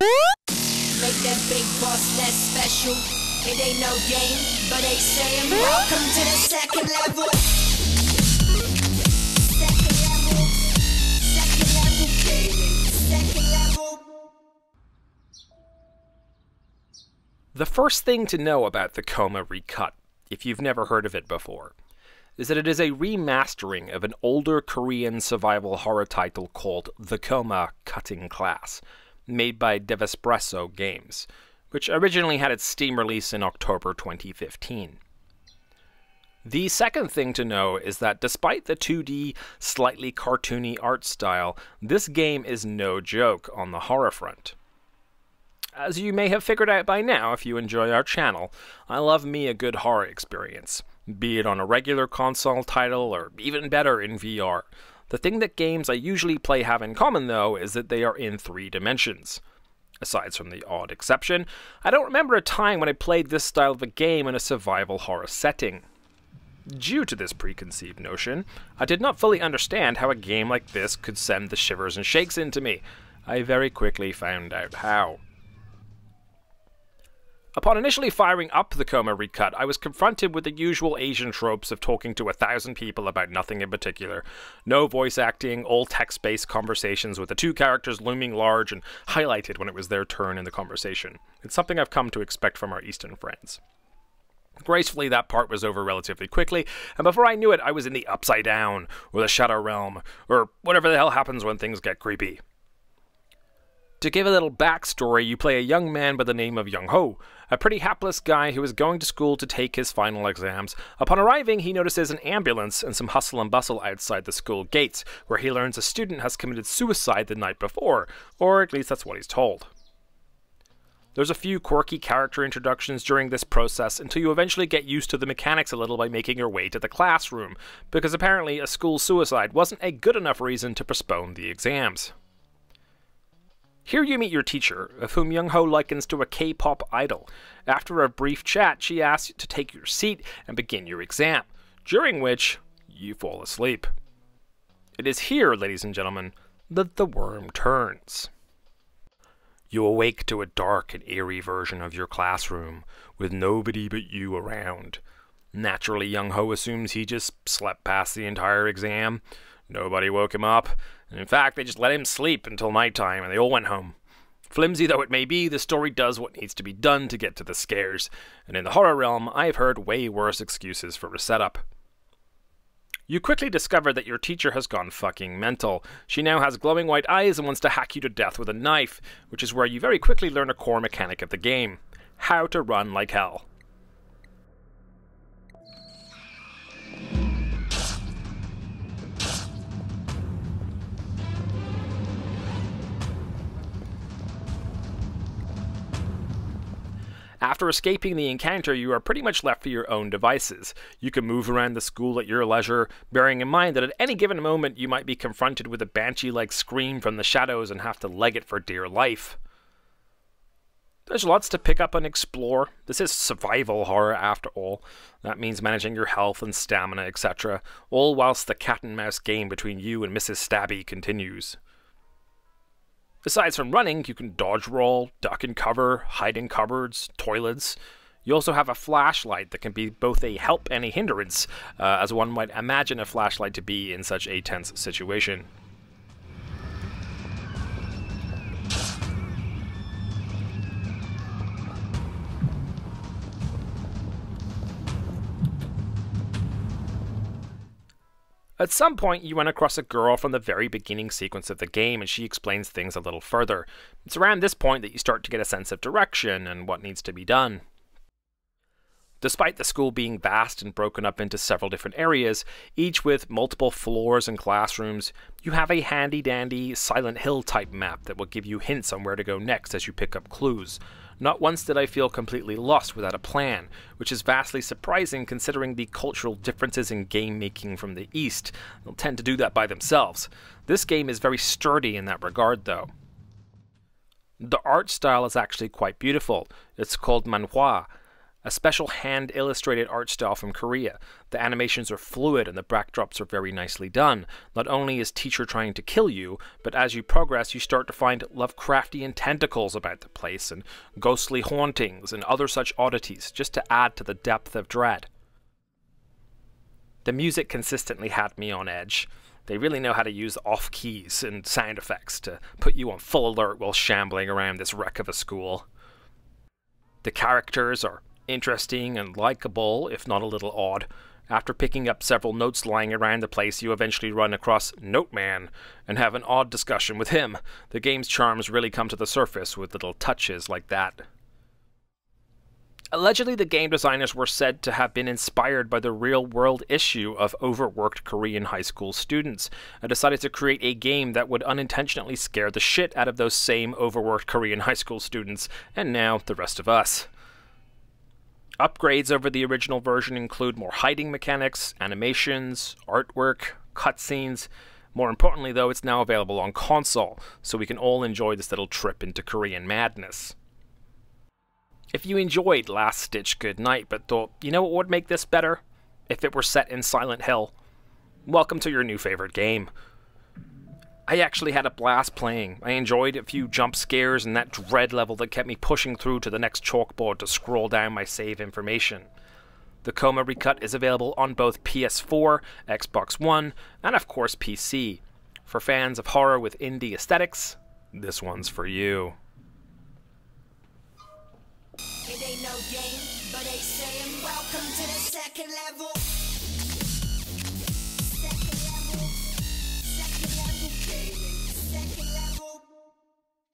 Make that big boss less special. It ain't no game, but they saying welcome to the second level. Second level. Second level gaming. Second level. The first thing to know about the Coma Recut, if you've never heard of it before, is that it is a remastering of an older Korean survival horror title called The Coma Cutting Class, made by Devespresso Games, which originally had its Steam release in October 2015. The second thing to know is that despite the 2D, slightly cartoony art style, this game is no joke on the horror front. As you may have figured out by now if you enjoy our channel, I love me a good horror experience, be it on a regular console title or even better in VR. The thing that games I usually play have in common, though, is that they are in 3 dimensions. Aside from the odd exception, I don't remember a time when I played this style of a game in a survival horror setting. Due to this preconceived notion, I did not fully understand how a game like this could send the shivers and shakes into me. I very quickly found out how. Upon initially firing up the Coma Recut, I was confronted with the usual Asian tropes of talking to 1,000 people about nothing in particular. No voice acting, all text-based conversations with the 2 characters looming large and highlighted when it was their turn in the conversation. It's something I've come to expect from our Eastern friends. Gracefully, that part was over relatively quickly, and before I knew it, I was in the Upside Down, or the Shadow Realm, or whatever the hell happens when things get creepy. To give a little backstory, you play a young man by the name of Youngho, a pretty hapless guy who is going to school to take his final exams. Upon arriving, he notices an ambulance and some hustle and bustle outside the school gates, where he learns a student has committed suicide the night before, or at least that's what he's told. There's a few quirky character introductions during this process until you eventually get used to the mechanics a little by making your way to the classroom, because apparently a school suicide wasn't a good enough reason to postpone the exams. Here you meet your teacher, of whom Youngho likens to a K-pop idol. After a brief chat, she asks you to take your seat and begin your exam, during which you fall asleep. It is here, ladies and gentlemen, that the worm turns. You awake to a dark and eerie version of your classroom, with nobody but you around. Naturally, Youngho assumes he just slept past the entire exam. Nobody woke him up. In fact, they just let him sleep until nighttime and they all went home. Flimsy though it may be, the story does what needs to be done to get to the scares, and in the horror realm, I've heard way worse excuses for a setup. You quickly discover that your teacher has gone fucking mental. She now has glowing white eyes and wants to hack you to death with a knife, which is where you very quickly learn a core mechanic of the game: how to run like hell. After escaping the encounter, you are pretty much left for your own devices. You can move around the school at your leisure, bearing in mind that at any given moment you might be confronted with a banshee-like scream from the shadows and have to leg it for dear life. There's lots to pick up and explore. This is survival horror after all. That means managing your health and stamina, etc., all whilst the cat-and-mouse game between you and Mrs. Stabby continues. Aside from running, you can dodge roll, duck and cover, hide in cupboards, toilets. You also have a flashlight that can be both a help and a hindrance, as one might imagine a flashlight to be in such a tense situation. At some point, you run across a girl from the very beginning sequence of the game, and she explains things a little further. It's around this point that you start to get a sense of direction and what needs to be done. Despite the school being vast and broken up into several different areas, each with multiple floors and classrooms, you have a handy-dandy Silent Hill type map that will give you hints on where to go next as you pick up clues. Not once did I feel completely lost without a plan, which is vastly surprising considering the cultural differences in game making from the East. They'll tend to do that by themselves. This game is very sturdy in that regard, though. The art style is actually quite beautiful. It's called manhwa, a special hand-illustrated art style from Korea. The animations are fluid and the backdrops are very nicely done. Not only is teacher trying to kill you, but as you progress you start to find Lovecraftian tentacles about the place, and ghostly hauntings and other such oddities, just to add to the depth of dread. The music consistently had me on edge. They really know how to use off-keys and sound effects to put you on full alert while shambling around this wreck of a school. The characters are interesting and likable, if not a little odd. After picking up several notes lying around the place, you eventually run across Note Man and have an odd discussion with him. The game's charms really come to the surface with little touches like that. Allegedly, the game designers were said to have been inspired by the real-world issue of overworked Korean high school students, and decided to create a game that would unintentionally scare the shit out of those same overworked Korean high school students, and now the rest of us. Upgrades over the original version include more hiding mechanics, animations, artwork, cutscenes. More importantly, though, it's now available on console, so we can all enjoy this little trip into Korean madness. If you enjoyed Last Stitch Goodnight but thought, you know what would make this better? If it were set in Silent Hill. Welcome to your new favorite game. I actually had a blast playing. I enjoyed a few jump scares and that dread level that kept me pushing through to the next chalkboard to scroll down my save information. The Coma Recut is available on both PS4, Xbox One, and of course PC. For fans of horror with indie aesthetics, this one's for you. It ain't no game, but they saying welcome to the second level.